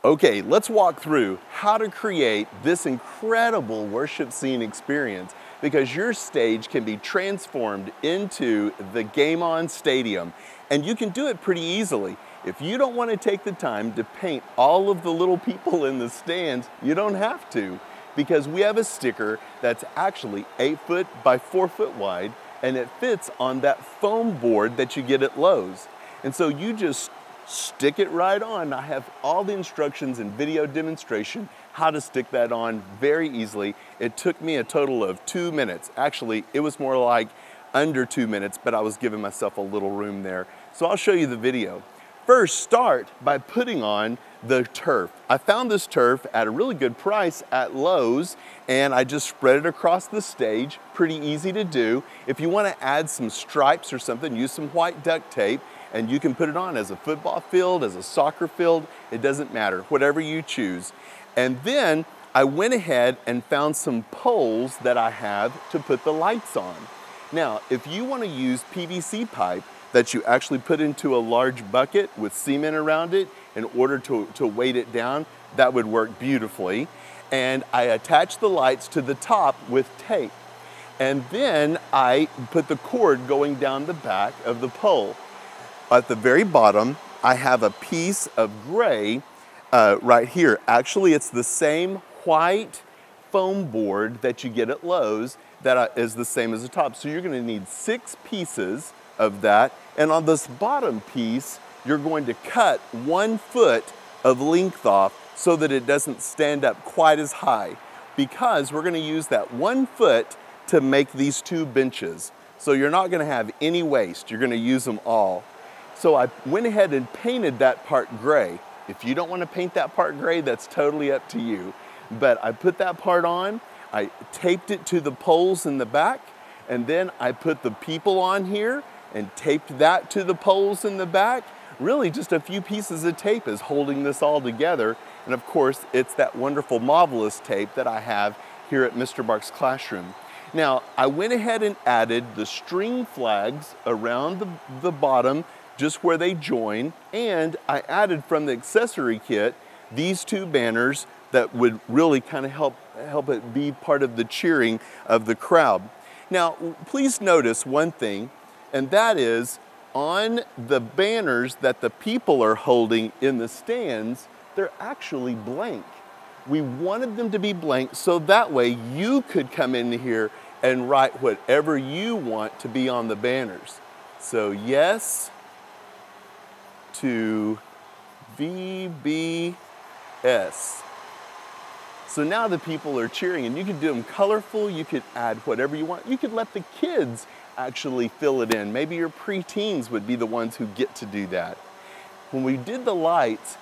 Okay, let's walk through how to create this incredible worship scene experience, because your stage can be transformed into the Game On Stadium, and you can do it pretty easily. If you don't want to take the time to paint all of the little people in the stands, you don't have to, because we have a sticker that's actually 8 foot by 4 foot wide, and it fits on that foam board that you get at Lowe's. And so you just stick it right on. I have all the instructions and video demonstration how to stick that on very easily. It took me a total of 2 minutes. Actually, it was more like under 2 minutes, but I was giving myself a little room there. So I'll show you the video. First, start by putting on the turf. I found this turf at a really good price at Lowe's, and I just spread it across the stage. Pretty easy to do. If you want to add some stripes or something, use some white duct tape, and you can put it on as a football field, as a soccer field, it doesn't matter, whatever you choose. And then I went ahead and found some poles that I have to put the lights on. Now, if you want to use PVC pipe that you actually put into a large bucket with cement around it in order to weight it down, that would work beautifully. And I attached the lights to the top with tape. And then I put the cord going down the back of the pole. At the very bottom, I have a piece of gray right here. Actually, it's the same white foam board that you get at Lowe's that is the same as the top. So you're gonna need 6 pieces of that. And on this bottom piece, you're going to cut 1 foot of length off so that it doesn't stand up quite as high, because we're gonna use that 1 foot to make these 2 benches. So you're not gonna have any waste, you're gonna use them all. So I went ahead and painted that part gray. If you don't want to paint that part gray, that's totally up to you. But I put that part on, I taped it to the poles in the back, and then I put the people on here and taped that to the poles in the back. Really just a few pieces of tape is holding this all together. And of course, it's that wonderful Marvelous tape that I have here at Mr. Bark's classroom. Now, I went ahead and added the string flags around the bottom, just where they join, and I added from the accessory kit these 2 banners that would really kind of help it be part of the cheering of the crowd. Now, please notice one thing, and that is on the banners that the people are holding in the stands, they're actually blank. We wanted them to be blank so that way you could come in here and write whatever you want to be on the banners. So yes to VBS. So now the people are cheering, and you can do them colorful, you could add whatever you want. You could let the kids actually fill it in. Maybe your preteens would be the ones who get to do that. When we did the lights,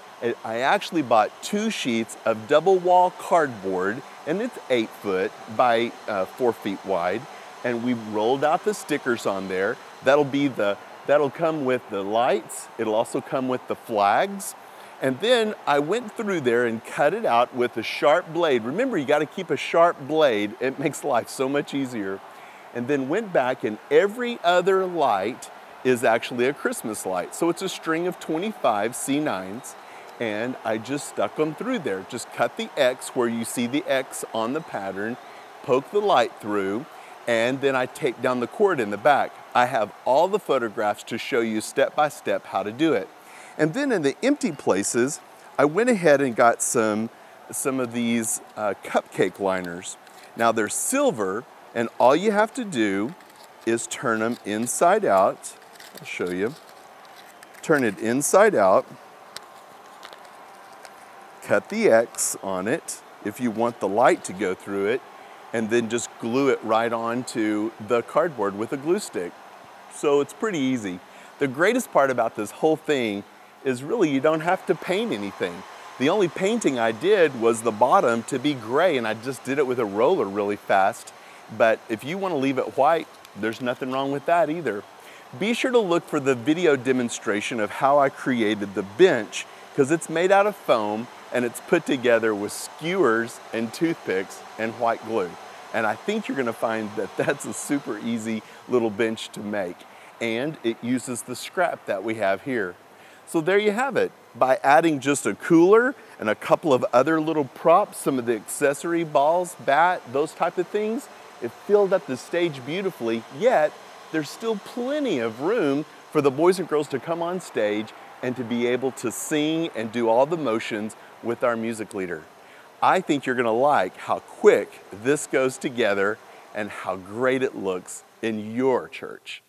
I actually bought 2 sheets of double wall cardboard, and it's 8 foot by 4 feet wide, and we rolled out the stickers on there. That'll come with the lights. It'll also come with the flags. And then I went through there and cut it out with a sharp blade. Remember, you gotta keep a sharp blade. It makes life so much easier. And then went back, and every other light is actually a Christmas light. So it's a string of 25 C9s, and I just stuck them through there. Just cut the X where you see the X on the pattern, poke the light through, and then I taped down the cord in the back. I have all the photographs to show you step by step how to do it. And then in the empty places, I went ahead and got some of these cupcake liners. Now they're silver, and all you have to do is turn them inside out. I'll show you. Turn it inside out, cut the X on it if you want the light to go through it, and then just glue it right onto the cardboard with a glue stick. So it's pretty easy. The greatest part about this whole thing is really you don't have to paint anything. The only painting I did was the bottom to be gray, and I just did it with a roller really fast. But if you want to leave it white, there's nothing wrong with that either. Be sure to look for the video demonstration of how I created the bench, because it's made out of foam and it's put together with skewers and toothpicks and white glue. And I think you're gonna find that that's a super easy little bench to make. And it uses the scrap that we have here. So there you have it. By adding just a cooler and a couple of other little props, some of the accessory balls, bat, those type of things, it filled up the stage beautifully, yet there's still plenty of room for the boys and girls to come on stage and to be able to sing and do all the motions with our music leader. I think you're gonna like how quick this goes together and how great it looks in your church.